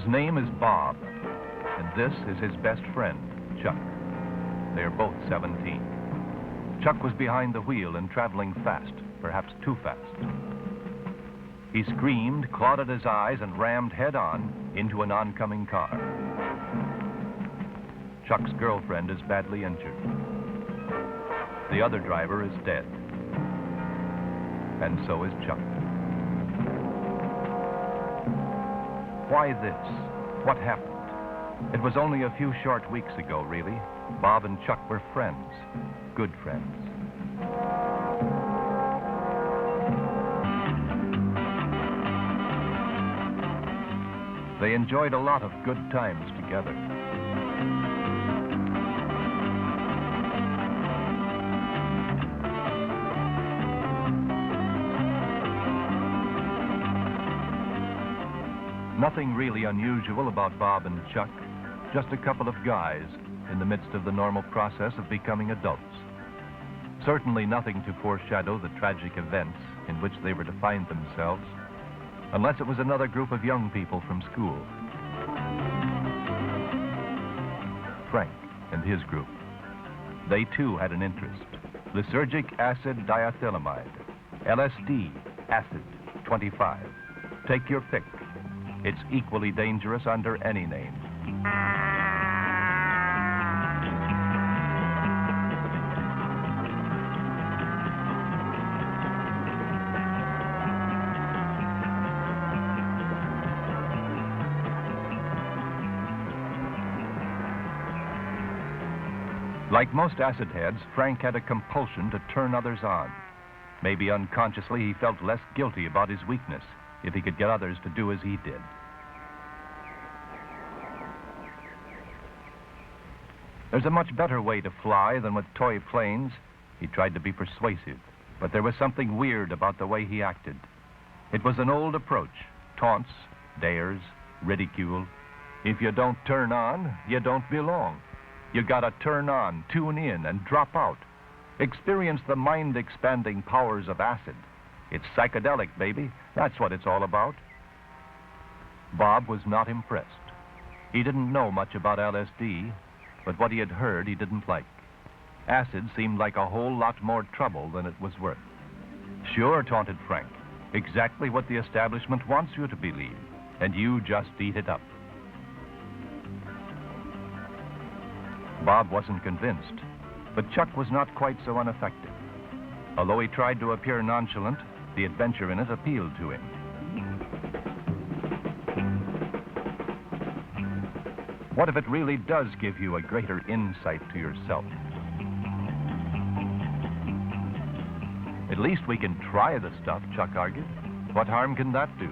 name is Bob, and this is his best friend, Chuck. They are both 17. Chuck was behind the wheel and traveling fast, perhaps too fast. He screamed, clawed at his eyes, and rammed head-on into an oncoming car. Chuck's girlfriend is badly injured. The other driver is dead. And so is Chuck. Why this? What happened? It was only a few short weeks ago, really. Bob and Chuck were friends, good friends. They enjoyed a lot of good times together. Nothing really unusual about Bob and Chuck, just a couple of guys in the midst of the normal process of becoming adults. Certainly nothing to foreshadow the tragic events in which they were to find themselves, unless it was another group of young people from school. Frank and his group. They too had an interest. Lysergic acid diethylamide, LSD, acid, 25. Take your pick. It's equally dangerous under any name. Like most acid heads, Frank had a compulsion to turn others on. Maybe unconsciously he felt less guilty about his weakness if he could get others to do as he did. There's a much better way to fly than with toy planes. He tried to be persuasive, but there was something weird about the way he acted. It was an old approach: taunts, dares, ridicule. If you don't turn on, you don't belong. You gotta turn on, tune in, and drop out. Experience the mind-expanding powers of acid. It's psychedelic, baby. That's what it's all about. Bob was not impressed. He didn't know much about LSD, but what he had heard he didn't like. Acid seemed like a whole lot more trouble than it was worth. Sure, taunted Frank, exactly what the establishment wants you to believe, and you just eat it up. Bob wasn't convinced, but Chuck was not quite so unaffected. Although he tried to appear nonchalant, the adventure in it appealed to him. What if it really does give you a greater insight to yourself? At least we can try the stuff, Chuck argued. What harm can that do?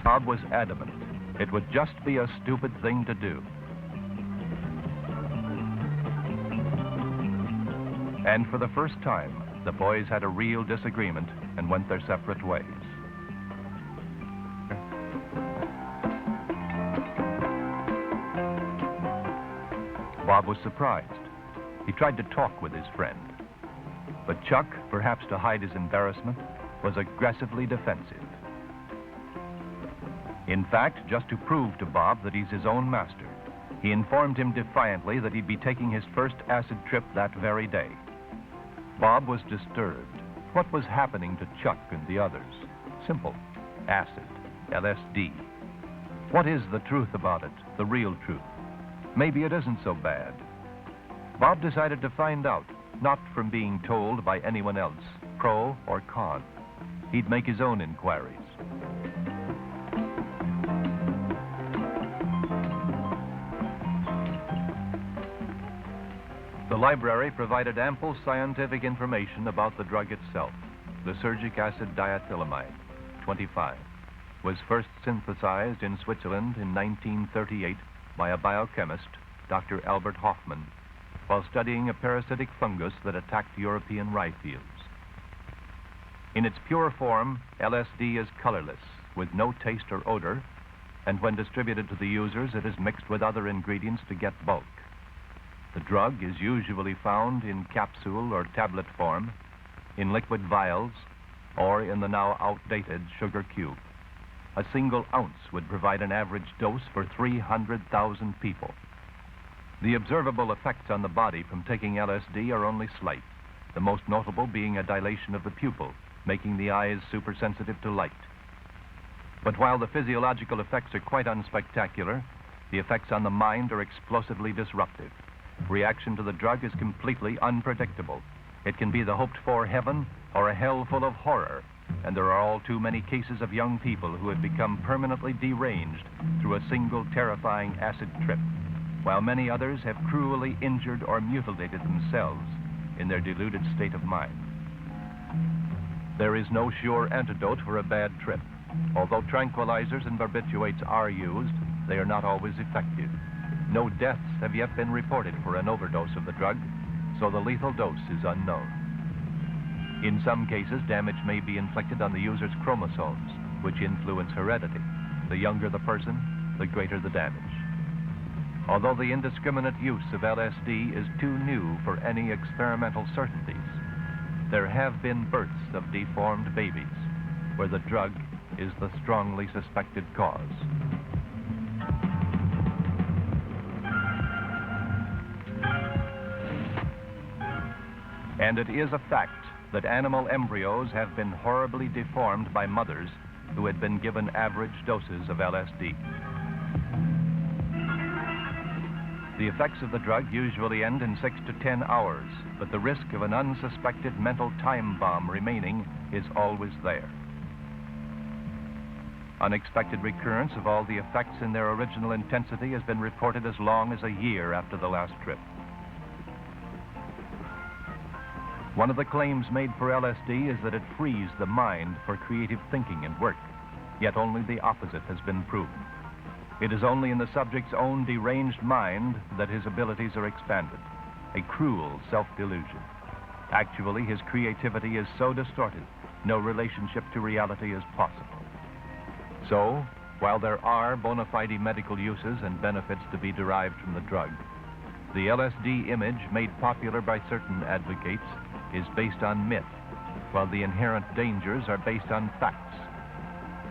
Bob was adamant. It would just be a stupid thing to do. And for the first time, the boys had a real disagreement and went their separate ways. Bob was surprised. He tried to talk with his friend. But Chuck, perhaps to hide his embarrassment, was aggressively defensive. In fact, just to prove to Bob that he's his own master, he informed him defiantly that he'd be taking his first acid trip that very day. Bob was disturbed. What was happening to Chuck and the others? Simple. Acid. LSD. What is the truth about it? The real truth? Maybe it isn't so bad. Bob decided to find out, not from being told by anyone else, pro or con. He'd make his own inquiries. The library provided ample scientific information about the drug itself. Lysergic acid diethylamide, 25, was first synthesized in Switzerland in 1938 by a biochemist, Dr. Albert Hoffman, while studying a parasitic fungus that attacked European rye fields. In its pure form, LSD is colorless, with no taste or odor, and when distributed to the users, it is mixed with other ingredients to get bulk. The drug is usually found in capsule or tablet form, in liquid vials, or in the now outdated sugar cube. A single ounce would provide an average dose for 300,000 people. The observable effects on the body from taking LSD are only slight, the most notable being a dilation of the pupil, making the eyes supersensitive to light. But while the physiological effects are quite unspectacular, the effects on the mind are explosively disruptive. Reaction to the drug is completely unpredictable. It can be the hoped-for heaven or a hell full of horror, and there are all too many cases of young people who have become permanently deranged through a single terrifying acid trip, while many others have cruelly injured or mutilated themselves in their deluded state of mind. There is no sure antidote for a bad trip. Although tranquilizers and barbiturates are used, they are not always effective. No deaths have yet been reported for an overdose of the drug, so the lethal dose is unknown. In some cases, damage may be inflicted on the user's chromosomes, which influence heredity. The younger the person, the greater the damage. Although the indiscriminate use of LSD is too new for any experimental certainties, there have been births of deformed babies where the drug is the strongly suspected cause. And it is a fact that animal embryos have been horribly deformed by mothers who had been given average doses of LSD. The effects of the drug usually end in 6 to 10 hours, but the risk of an unsuspected mental time bomb remaining is always there. Unexpected recurrence of all the effects in their original intensity has been reported as long as a year after the last trip. One of the claims made for LSD is that it frees the mind for creative thinking and work, yet only the opposite has been proven. It is only in the subject's own deranged mind that his abilities are expanded, a cruel self-delusion. Actually, his creativity is so distorted, no relationship to reality is possible. So, while there are bona fide medical uses and benefits to be derived from the drug, the LSD image made popular by certain advocates is based on myth, while the inherent dangers are based on facts.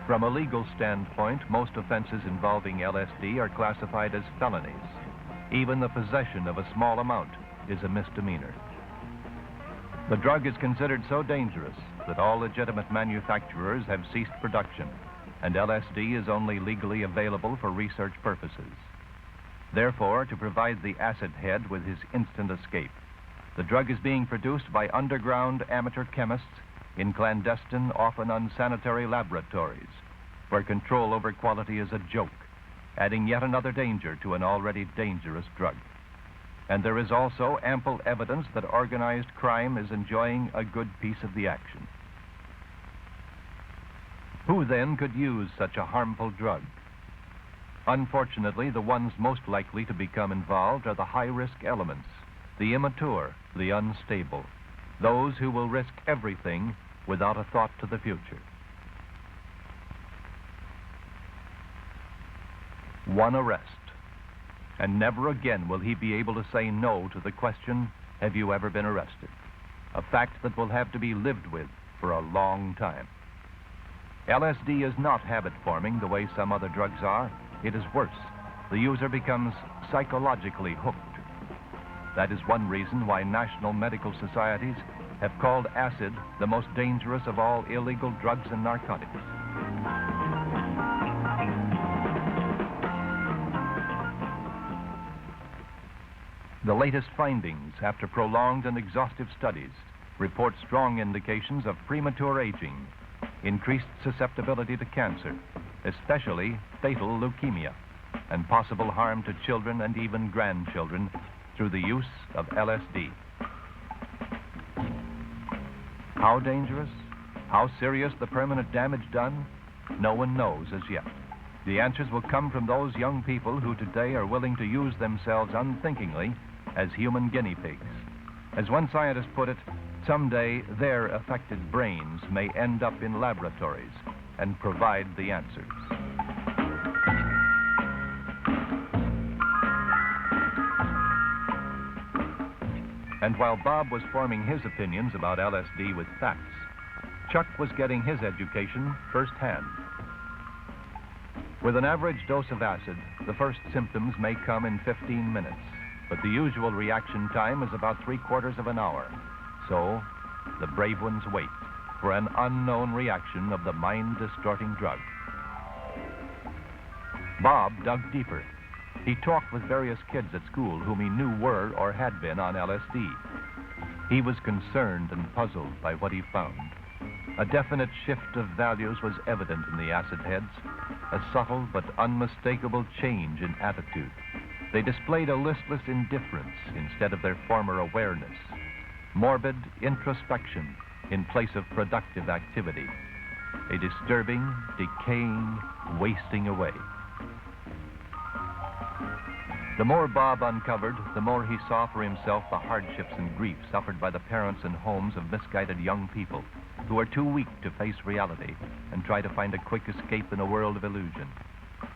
From a legal standpoint, most offenses involving LSD are classified as felonies. Even the possession of a small amount is a misdemeanor. The drug is considered so dangerous that all legitimate manufacturers have ceased production, and LSD is only legally available for research purposes. Therefore, to provide the acid head with his instant escape, the drug is being produced by underground amateur chemists in clandestine, often unsanitary laboratories, where control over quality is a joke, adding yet another danger to an already dangerous drug. And there is also ample evidence that organized crime is enjoying a good piece of the action. Who then could use such a harmful drug? Unfortunately, the ones most likely to become involved are the high-risk elements, the immature, the unstable, those who will risk everything without a thought to the future. One arrest, and never again will he be able to say no to the question, "Have you ever been arrested?" A fact that will have to be lived with for a long time. LSD is not habit-forming the way some other drugs are. It is worse. The user becomes psychologically hooked. That is one reason why national medical societies have called acid the most dangerous of all illegal drugs and narcotics. The latest findings after prolonged and exhaustive studies report strong indications of premature aging, increased susceptibility to cancer, especially fatal leukemia, and possible harm to children and even grandchildren through the use of LSD. How dangerous? How serious the permanent damage done? No one knows as yet. The answers will come from those young people who today are willing to use themselves unthinkingly as human guinea pigs. As one scientist put it, someday their affected brains may end up in laboratories and provide the answers. And while Bob was forming his opinions about LSD with facts, Chuck was getting his education firsthand. With an average dose of acid, the first symptoms may come in 15 minutes, but the usual reaction time is about 3/4 of an hour. So, the brave ones wait for an unknown reaction of the mind-distorting drug. Bob dug deeper. He talked with various kids at school whom he knew were or had been on LSD. He was concerned and puzzled by what he found. A definite shift of values was evident in the acid heads, a subtle but unmistakable change in attitude. They displayed a listless indifference instead of their former awareness, morbid introspection in place of productive activity, a disturbing, decaying, wasting away. The more Bob uncovered, the more he saw for himself the hardships and grief suffered by the parents and homes of misguided young people who are too weak to face reality and try to find a quick escape in a world of illusion.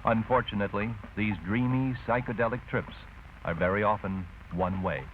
Unfortunately, these dreamy, psychedelic trips are very often one way.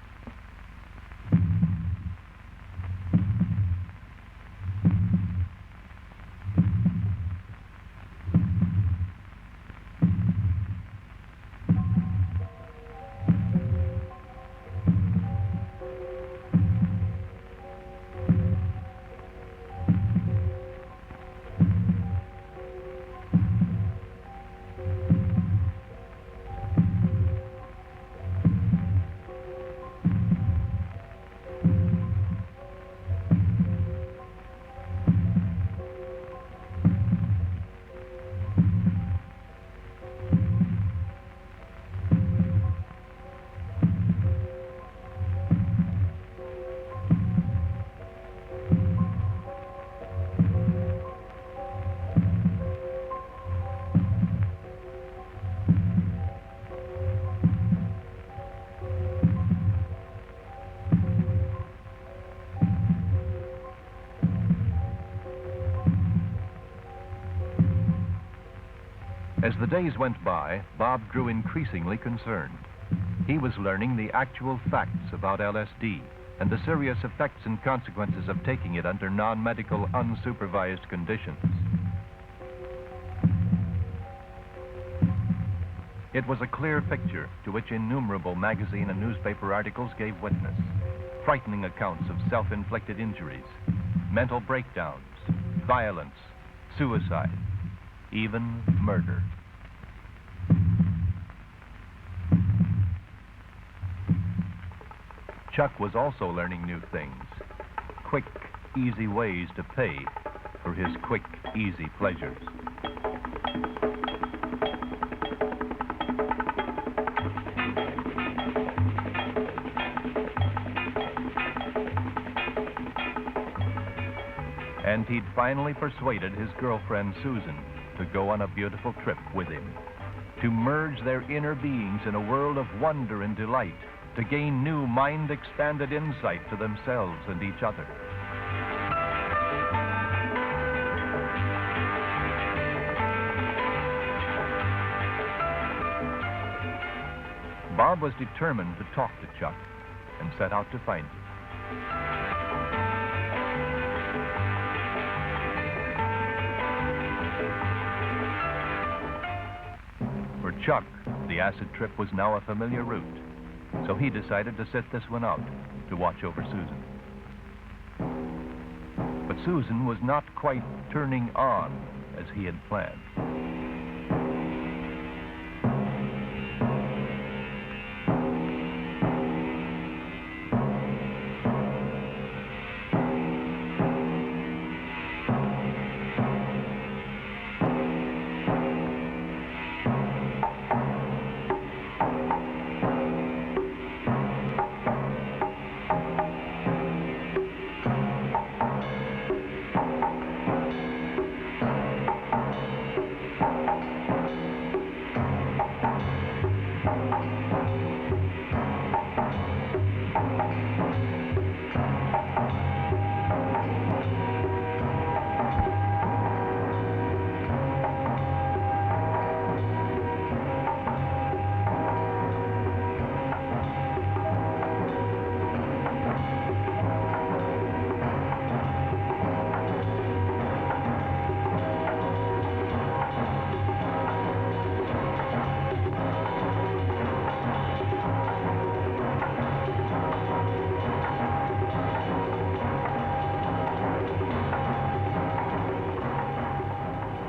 As the days went by, Bob grew increasingly concerned. He was learning the actual facts about LSD and the serious effects and consequences of taking it under non-medical, unsupervised conditions. It was a clear picture to which innumerable magazine and newspaper articles gave witness. Frightening accounts of self-inflicted injuries, mental breakdowns, violence, suicide, even murder. Chuck was also learning new things. Quick, easy ways to pay for his quick, easy pleasures. And he'd finally persuaded his girlfriend, Susan, to go on a beautiful trip with him, to merge their inner beings in a world of wonder and delight, to gain new mind-expanded insight to themselves and each other. Bob was determined to talk to Chuck and set out to find him. For Chuck, the acid trip was now a familiar route, so he decided to sit this one out to watch over Susan. But Susan was not quite turning on as he had planned.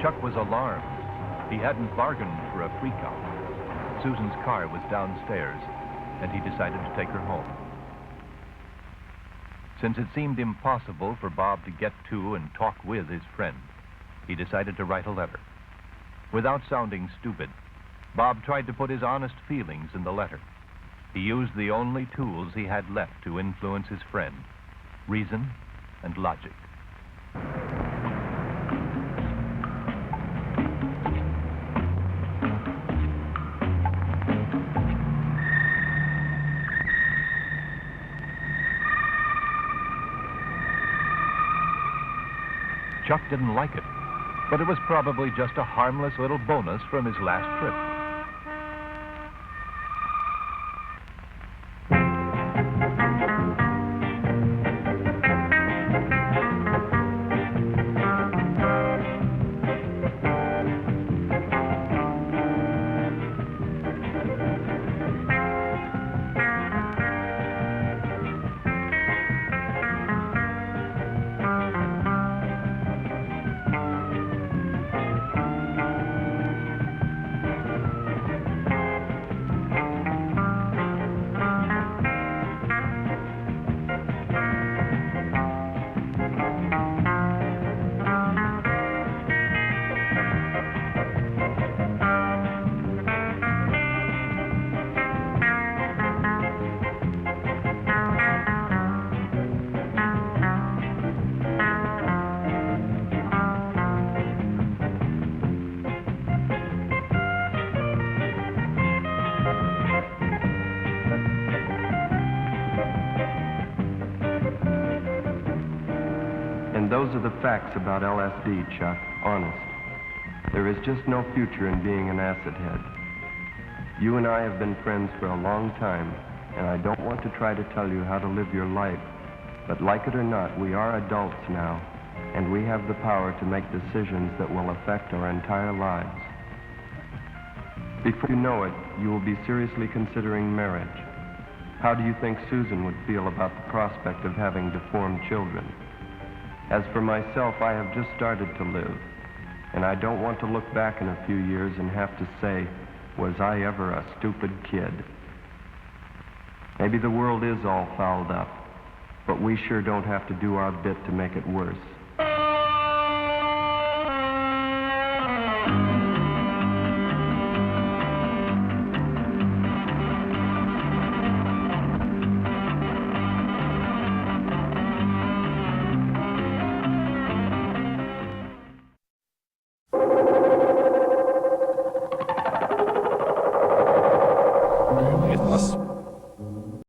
Chuck was alarmed. He hadn't bargained for a freak-out. Susan's car was downstairs, and he decided to take her home. Since it seemed impossible for Bob to get to and talk with his friend, he decided to write a letter. Without sounding stupid, Bob tried to put his honest feelings in the letter. He used the only tools he had left to influence his friend: reason and logic. Chuck didn't like it, but it was probably just a harmless little bonus from his last trip. And those are the facts about LSD, Chuck, honest. There is just no future in being an acid head. You and I have been friends for a long time, and I don't want to try to tell you how to live your life, but like it or not, we are adults now, and we have the power to make decisions that will affect our entire lives. Before you know it, you will be seriously considering marriage. How do you think Susan would feel about the prospect of having deformed children? As for myself, I have just started to live, and I don't want to look back in a few years and have to say, was I ever a stupid kid? Maybe the world is all fouled up, but we sure don't have to do our bit to make it worse. It must